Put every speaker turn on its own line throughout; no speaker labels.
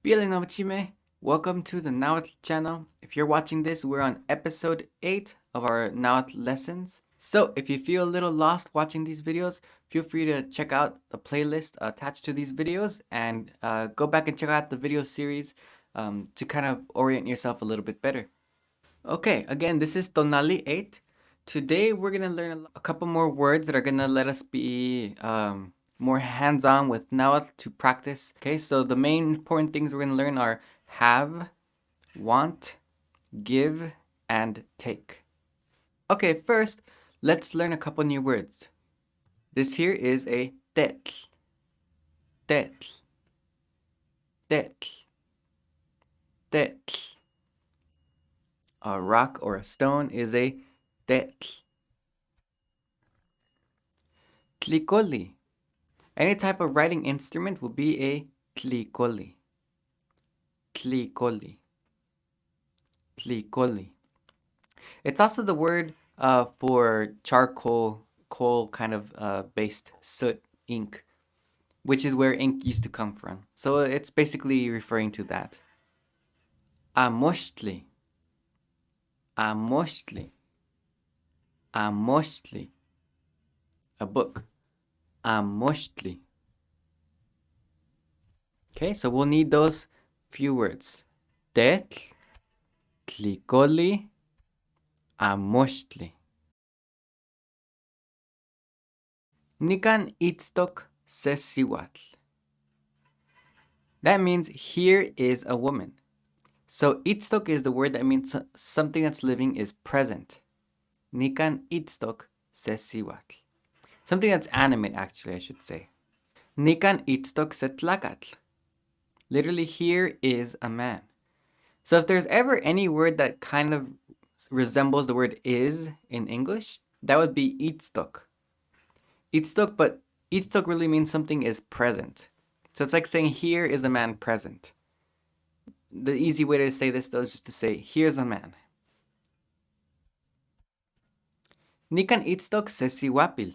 Bienvenido, welcome to the Nahuatl channel. If you're watching this, we're on episode 8 of our Nahuatl lessons. So if you feel a little lost watching these videos, feel free to check out the playlist attached to these videos and go back and check out the video series to kind of orient yourself a little bit better. Okay, again, this is Tonali 8. Today we're going to learn a couple more words that are going to let us be more hands-on with Nahuatl to practice. Okay, so the main important things we're going to learn are have, want, give, and take. Okay, first, let's learn a couple new words. This here is a tetl. Tetl. Tetl. Tetl. A rock or a stone is a tetl. Tlikolli. Any type of writing instrument will be a tlikolli. Tlikolli. Tlikolli. It's also the word for charcoal, coal kind of based soot ink, which is where ink used to come from. So it's basically referring to that. Amochtli. Amochtli. Amochtli. A book. Amochtli. Okay, so we'll need those few words. Tetl, tlikolli, amochtli. Nikan itstok se siwapil. That means here is a woman. So itstok is the word that means something that's living is present. Nikan itstok se siwapil. Something that's animate, actually, I should say. Nikan itstok se tlakatl. Literally, here is a man. So if there's ever any word that kind of resembles the word is in English, that would be itstok. Itstok, but itstok really means something is present. So it's like saying here is a man present. The easy way to say this though is just to say here's a man. Nikan itstok se siwapil.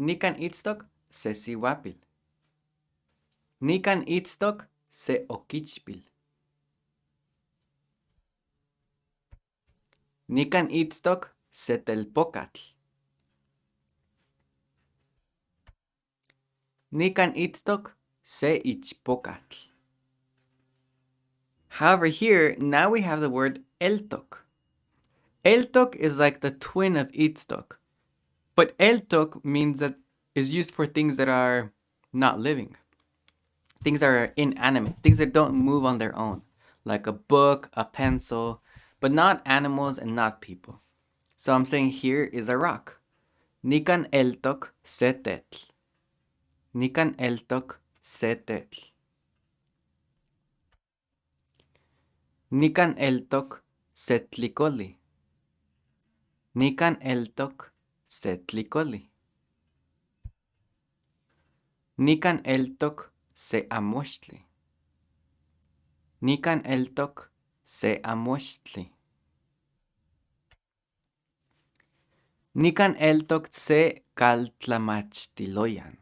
Nikan itstok se siwapil. Nikan itstok se okichpil. Nikan itstok se telpokatl. Nikan itstok se ichpokatl. However, here, now we have the word eltok. Eltok is like the twin of itstok. But eltok means that is used for things that are not living. Things that are inanimate, things that don't move on their own. Like a book, a pencil, but not animals and not people. So I'm saying here is a rock. Nikan eltok se tetl. Nikan eltok se tetl. Nikan eltok se tlikolli. Nikan eltok se tlikolli. Nikan eltok se amochtli. Nikan eltok se amochtli. Nikan eltok se kaltlamachtiloyan.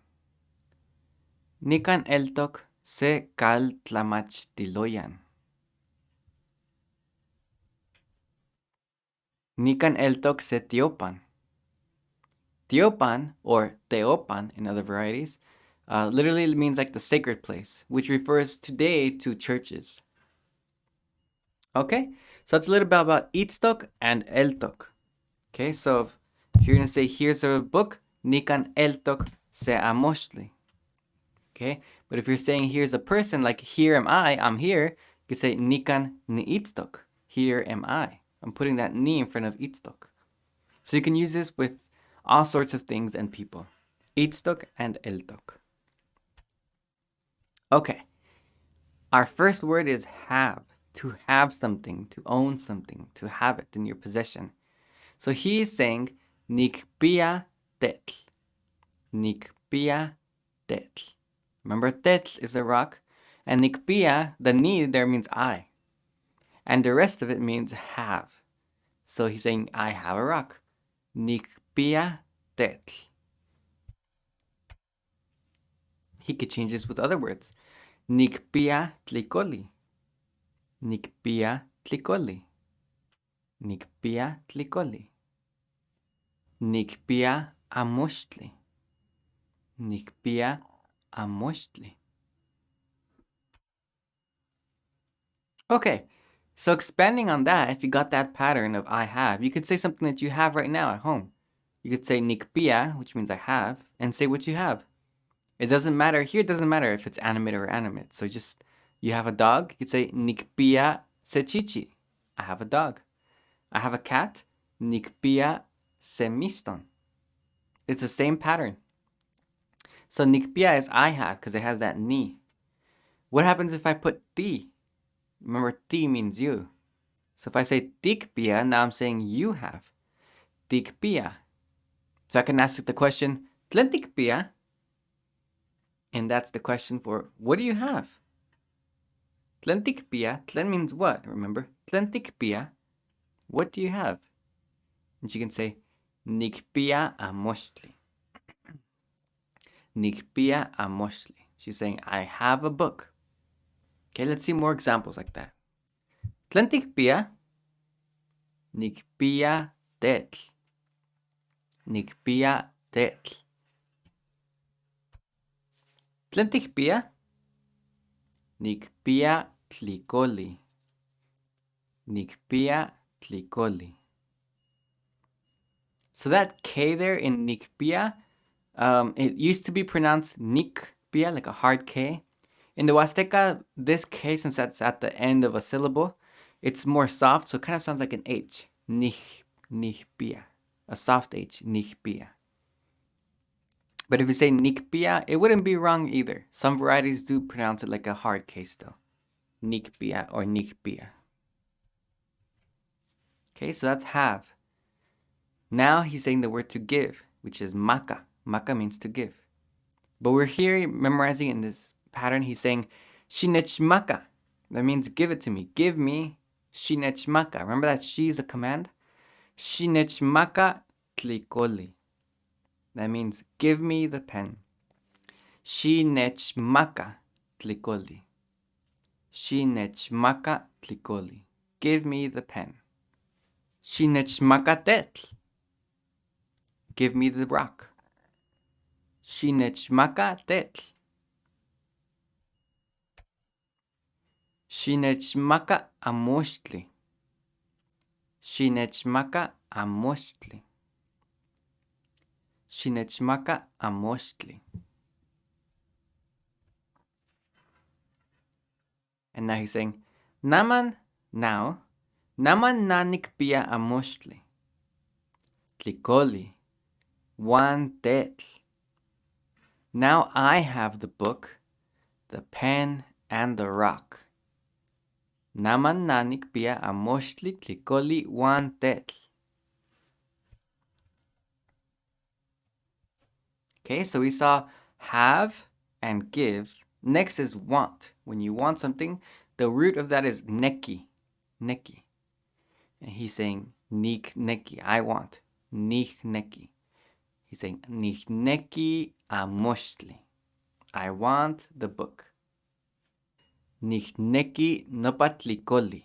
Nikan eltok se kaltlamachtiloyan. Nikan eltok se tiopan. Tiopan, or teopan in other varieties, literally means like the sacred place, which refers today to churches. Okay, so that's a little bit about itstok and eltok. Okay, so if you're going to say here's a book, Nikan eltok se amochtli. Okay, but if you're saying here's a person, like here am I, I'm here, you could say Nikan ni itstok, here am I. I'm putting that ni in front of itstok. So you can use this with all sorts of things and people. Itstok and eltok. Okay, our first word is have. To have something, to own something, to have it in your possession. So he's saying kipiya tetl. Kipiya tetl. Remember, tetl is a rock, and kipiya, the ni there means I. And the rest of it means have. So he's saying, I have a rock. Kipiya tetl. He could change this with other words. Nikpiya tlikolli. Nikpiya tlikolli. Nikpiya tlikolli. Nikpiya amoxtli. Nikpiya amoxtli. Okay, so expanding on that, if you got that pattern of I have, you could say something that you have right now at home. You could say nikpiya, which means I have, and say what you have. It doesn't matter. Here it doesn't matter if it's animate or animate. So just, you have a dog, you could say nikpiya se chichi. I have a dog. I have a cat. Nikpiya se miston. It's the same pattern. So nikpiya is I have because it has that ni. What happens if I put ti? Remember, ti means you. So if I say tikpiya, now I'm saying you have. Tikpiya. So I can ask the question, tlen tikpiya? And that's the question for, what do you have? Tlen tikpiya, tlen means what, remember? Tlen tikpiya, what do you have? And she can say, nikpiya amoxtli. Nikpiya amoxtli. She's saying, I have a book. Okay, let's see more examples like that. Tlen tikpiya? Nikpiya tetl. Nikpiya tetl. Tlen tikpiya? Nikpiya tlikolli. Nikpiya tlikolli. So that K there in nikpiya, it used to be pronounced nikpiya, like a hard K. In the Huasteca, this K, since that's at the end of a syllable, it's more soft, so it kind of sounds like an H. Nikpiya. A soft H, nikpiya. But if you say nikpiya, it wouldn't be wrong either. Some varieties do pronounce it like a hard K still. Nikpiya or nikpiya. Okay, so that's have. Now he's saying the word to give, which is maka. Maka means to give. But we're here memorizing in this pattern, he's saying shinechmaka. That means give it to me. Give me shinechmaka. Remember that she is a command? Shinechmaka tlikolli. That means give me the pen. Shinechmaka tlikolli. Shinechmaka tlikolli. Give me the pen. Shinechmaka tetl. Give me the rock. Shinechmaka tetl. Shinechmaka amoxtli. Shinechmaka amoxtli. Shinechmaka amoxtli. And now he's saying, naman now, naman na nikpiya amoxtli. Tlikolli. One tetl. Now I have the book, the pen, and the rock. Naman na nikpiya amoxtli tlikolli one tetl. Okay, so we saw have and give. Next is want. When you want something, the root of that is neki. Neki. And he's saying nik neki. I want. Nik neki. He's saying nik neki amoxtli. I want the book. Nik neki nopatlikolli.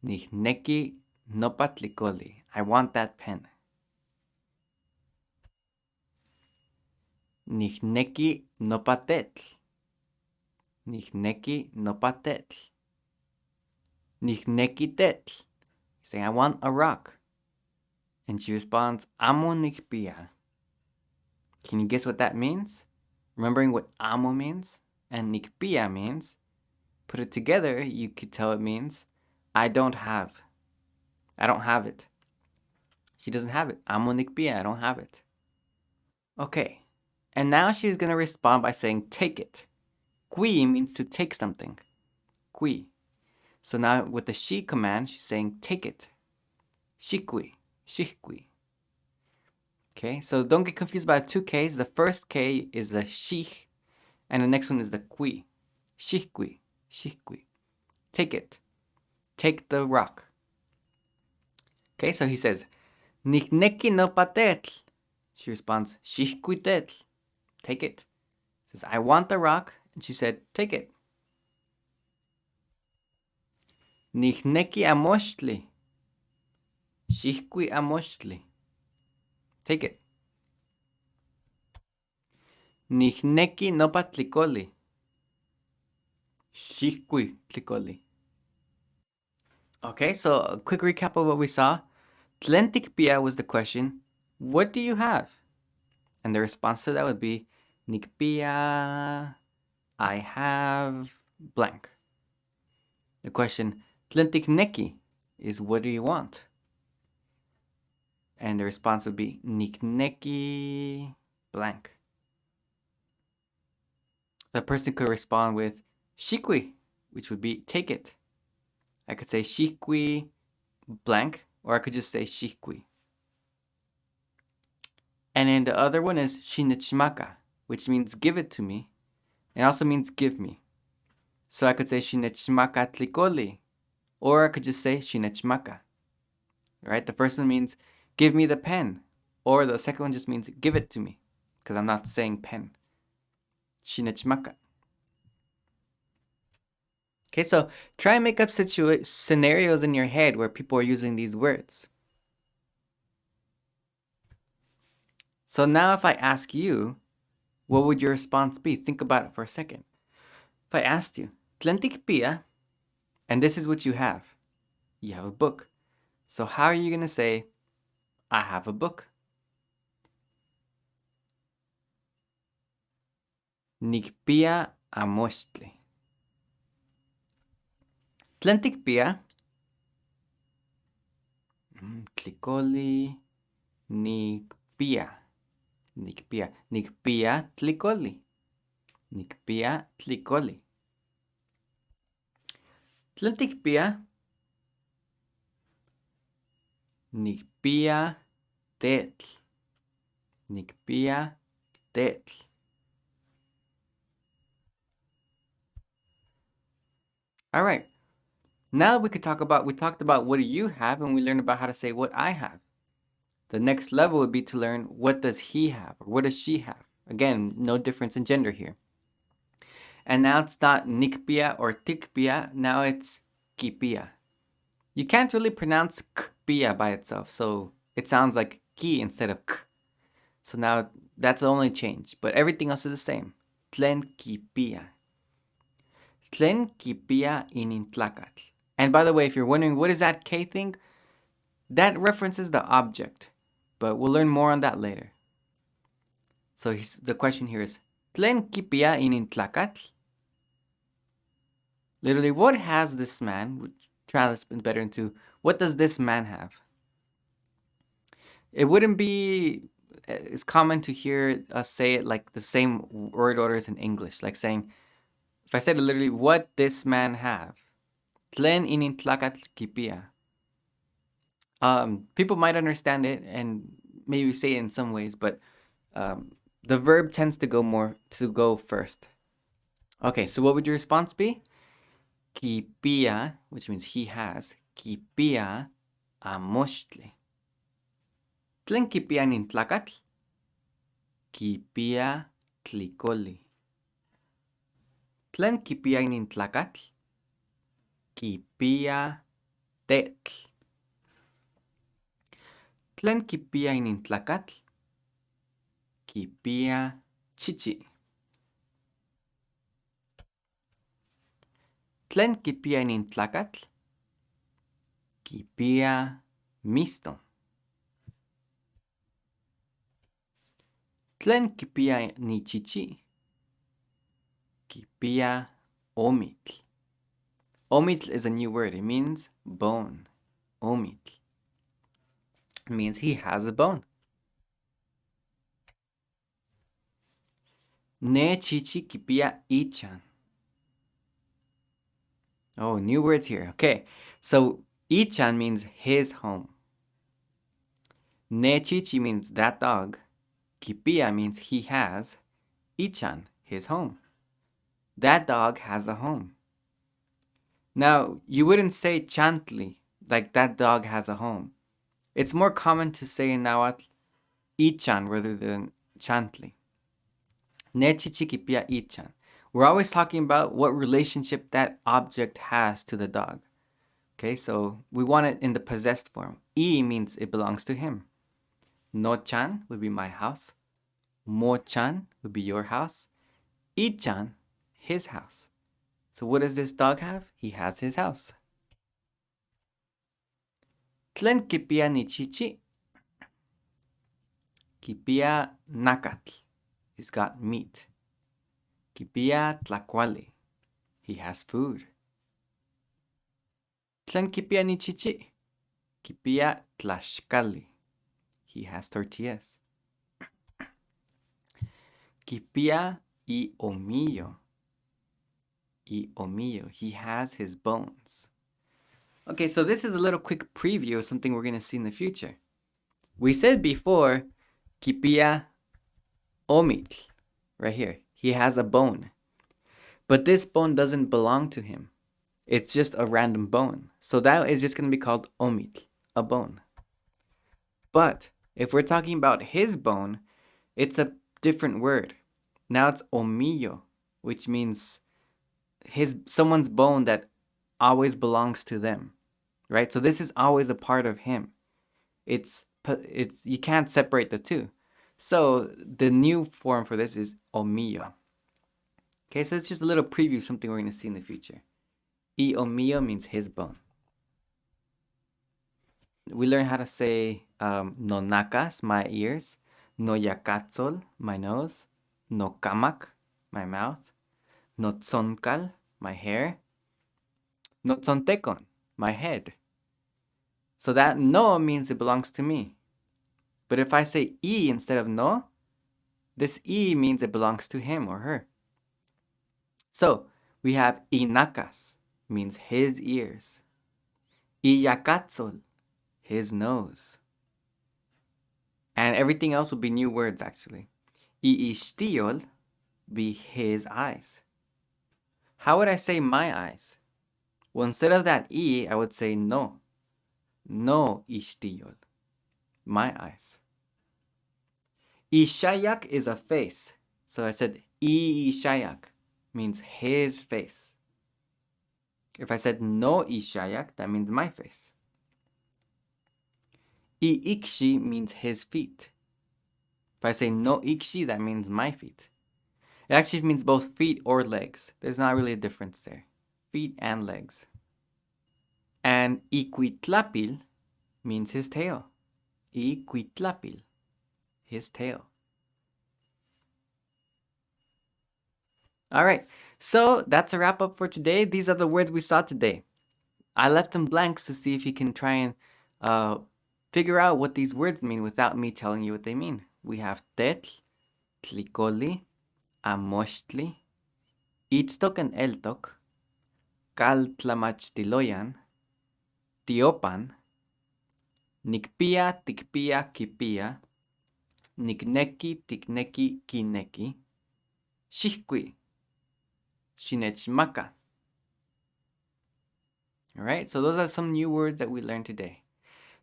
Nik neki nopatlikolli. I want that pen. Nihneki nopatetl. Nihneki nopatetl. Nihneki tetl. Saying, I want a rock. And she responds, amo nikpiya. Can you guess what that means? Remembering what amo means and nikpiya means, put it together, you could tell it means, I don't have. I don't have it. She doesn't have it. Amo nikpiya, I don't have it. Okay. And now she's going to respond by saying, take it. Qui means to take something. Qui. So now with the she command, she's saying, take it. Shikwi. Shikwi. Okay, so don't get confused by the two Ks. The first K is the shich, and the next one is the qui. Shikwi. Shikwi. Take it. Take the rock. Okay, so he says, Nikneki no patetl. She responds, Shikwi tetl. Take it. Says, I want the rock. And she said, take it. Nihneki amochtli. Shihkui amochtli. Take it. Nihneki nopa tlikolli. Shihkui tlikolli. Okay, so a quick recap of what we saw. Tlen tikpiya was the question, what do you have? And the response to that would be, nikpiya, I have blank. The question, tlen tikneki, is what do you want? And the response would be, nikneki blank. The person could respond with shikwi, which would be take it. I could say shikwi blank, or I could just say shikwi. And then the other one is shinechimaka, which means give it to me, and also means give me. So I could say shinechimaka tlikolli, or I could just say shinechimaka. Right? The first one means give me the pen, or the second one just means give it to me, because I'm not saying pen. Shinechimaka. Okay, so try and make up scenarios in your head where people are using these words. So now if I ask you, what would your response be? Think about it for a second. If I asked you, tlen tikpiya, and this is what you have. You have a book. So how are you going to say, I have a book? Nikpiya amochtli. Tlen tikpiya, tlikolli, nikpiya. Nikpiya. Nikpiya tlikolli. Nikpiya tlikolli. Tlen tikpiya, nikpiya tetl. Nikpiya tetl. All right. Now we talked about what do you have, and we learned about how to say what I have. The next level would be to learn what does he have or what does she have. Again, no difference in gender here. And now it's not nikpiya or tikpiya, now it's kipiya. You can't really pronounce kpiya by itself, so it sounds like ki instead of k. So now that's the only change, but everything else is the same. Tlen kipiya. Tlen kipiya inintlakatl. And by the way, if you're wondering what is that K thing, that references the object, but we'll learn more on that later. So the question here is, tlen kipiya inintlakatl? Literally, what has this man? Which translates better into, what does this man have? It wouldn't be, it's common to hear us say it like the same word order as in English, like saying, if I said it literally, what this man have? Tlen inintlakatl kipiya. People might understand it and maybe say it in some ways, but the verb tends to go first. Okay, so what would your response be? Kipiya, which means he has. Kipiya amochtli. Tlen kipiya inintlakatl? Kipiya tlikolli. Tlen kipiya inintlakatl? Kipiya tetl. Tlen kipiya inintlakatl? Kipiya chichi. Tlen kipiya inintlakatl? Kipiya miston. Tlen kipiya ni chichi? Kipiya omitl. Omitl is a new word. It means bone. Omitl. It means he has a bone. Ne chichi kipiya ichan. Oh, new words here. Okay, so ichan means his home. Ne chichi means that dog. Kipiya means he has. Ichan, his home. That dog has a home. Now, you wouldn't say chantli, like that dog has a home. It's more common to say in Nahuatl, ichan rather than chantli. Ne chichi kipiya ichan, we're always talking about what relationship that object has to the dog. Okay, so we want it in the possessed form. I means it belongs to him. No-chan would be my house. Mo-chan would be your house. Ichan, his house. So what does this dog have? He has his house. Tlen kipiya ni chichi. Kipiya Nahuatl. He's got meat. Kipiya tlikolli. He has food. Tlen kipiya ni chichi. Kipiya tlaxkali. He has tortillas. Kipiya iomiyo. Iomiyo. He has his bones. Okay, so this is a little quick preview of something we're going to see in the future. We said before, kipiya omitl, right here. He has a bone. But this bone doesn't belong to him. It's just a random bone. So that is just going to be called omitl, a bone. But if we're talking about his bone, it's a different word. Now it's iomiyo, which means someone's bone that always belongs to them, right? So this is always a part of him. It's you can't separate the two. So the new form for this is iomiyo. Okay, so it's just a little preview of something we're going to see in the future. Iomiyo means his bone. We learn how to say no nakas, my ears, no yakatzol, my nose, no kamak, my mouth, no tzonkal, my hair, no tzontekon, my head. So that no means it belongs to me. But if I say I instead of no, this I means it belongs to him or her. So we have inakas, means his ears. Iyakatzol, his nose. And everything else will be new words actually. Iishtiol be his eyes. How would I say my eyes? Well, instead of that I would say no. No ishtiol. My eyes. Ishayak is a face. So I said Ishayak means his face. If I said no Ishayak, that means my face. Ikshi means his feet. If I say no ikshi, that means my feet. It actually means both feet or legs. There's not really a difference there. Feet and legs. And iquitlapil means his tail. Iquitlapil, his tail. All right, so that's a wrap up for today. These are the words we saw today. I left them blanks to see if you can try and figure out what these words mean without me telling you what they mean. We have tetl, tlikolli, amochtli, itstok and eltok, kaltlamachtiloyan, tiopan, nikpiya, tikpiya, kipiya, nikneki, tikneki, kineki, xihqui, xinechmaka. All right, so those are some new words that we learned today.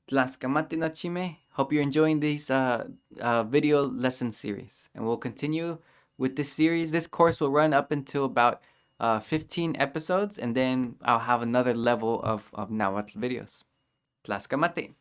Tlaskamati no chime. Hope you're enjoying these video lesson series. And we'll continue with this series. This course will run up until about 15 episodes. And then I'll have another level of Nahuatl videos. Tlaskamati.